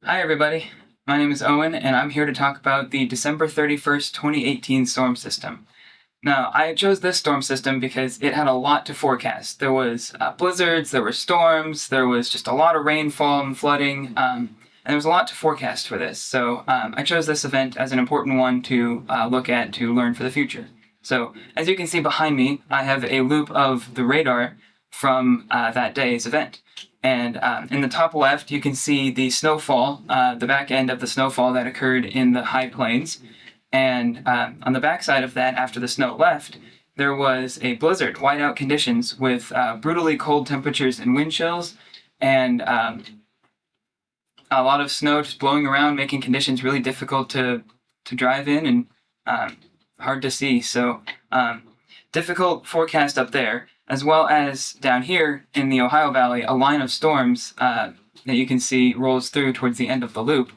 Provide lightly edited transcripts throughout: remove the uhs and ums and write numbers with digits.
Hi everybody, my name is Owen and I'm here to talk about the December 31st, 2018 storm system. Now, I chose this storm system because it had a lot to forecast. There was blizzards, there were storms, there was just a lot of rainfall and flooding, and there was a lot to forecast for this. So I chose this event as an important one to look at to learn for the future. So as you can see behind me, I have a loop of the radar from that day's event. And in the top left, you can see the snowfall, the back end of the snowfall that occurred in the high plains. And on the backside of that, after the snow left, there was a blizzard, whiteout conditions with brutally cold temperatures and wind chills, and a lot of snow just blowing around, making conditions really difficult to drive in and hard to see. So difficult forecast up there, as well as down here in the Ohio Valley, a line of storms that you can see rolls through towards the end of the loop.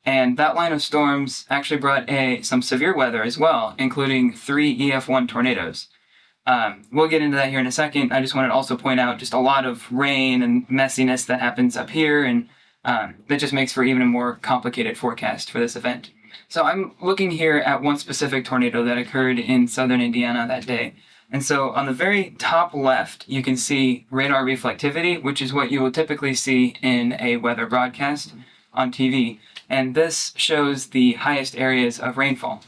And that line of storms actually brought some severe weather as well, including 3 EF1 tornadoes. We'll get into that here in a second. I just wanted to also point out just a lot of rain and messiness that happens up here, and that just makes for even a more complicated forecast for this event. So I'm looking here at one specific tornado that occurred in southern Indiana that day. And so on the very top left, you can see radar reflectivity, which is what you will typically see in a weather broadcast on TV. And this shows the highest areas of rainfall.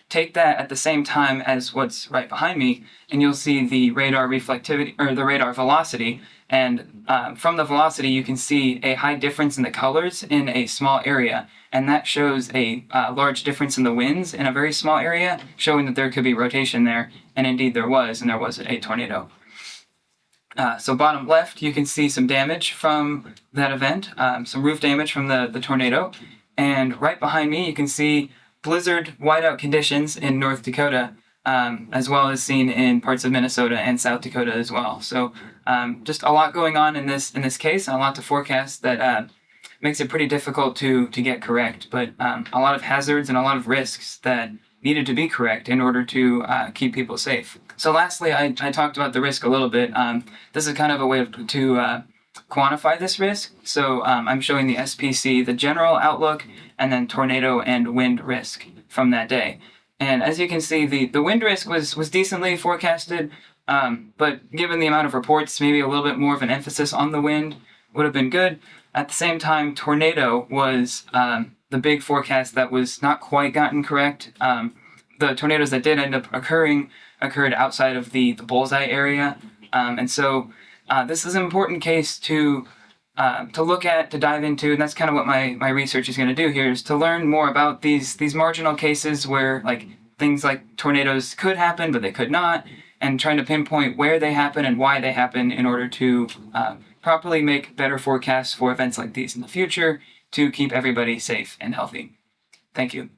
Take that at the same time as what's right behind me, and you'll see the radar reflectivity, or the radar velocity. And from the velocity, you can see a high difference in the colors in a small area. And that shows a large difference in the winds in a very small area, showing that there could be rotation there. And indeed there was, and there was a tornado. So bottom left, you can see some damage from that event, some roof damage from the tornado. And right behind me, you can see blizzard whiteout conditions in North Dakota, as well as seen in parts of Minnesota and South Dakota as well. So just a lot going on in this case, and a lot to forecast that makes it pretty difficult to get correct. But a lot of hazards and a lot of risks that needed to be correct in order to keep people safe. So lastly, I talked about the risk a little bit. This is kind of a way to quantify this risk. So I'm showing the SPC, the general outlook, and then tornado and wind risk from that day. And as you can see, the wind risk was decently forecasted, but given the amount of reports, maybe a little bit more of an emphasis on the wind would have been good. At the same time, tornado was the big forecast that was not quite gotten correct. The tornadoes that did end up occurred outside of the bullseye area. And so this is an important case to look at, to dive into, and that's kind of what my research is going to do here, is to learn more about these marginal cases where things like tornadoes could happen, but they could not, and trying to pinpoint where they happen and why they happen in order to properly make better forecasts for events like these in the future to keep everybody safe and healthy. Thank you.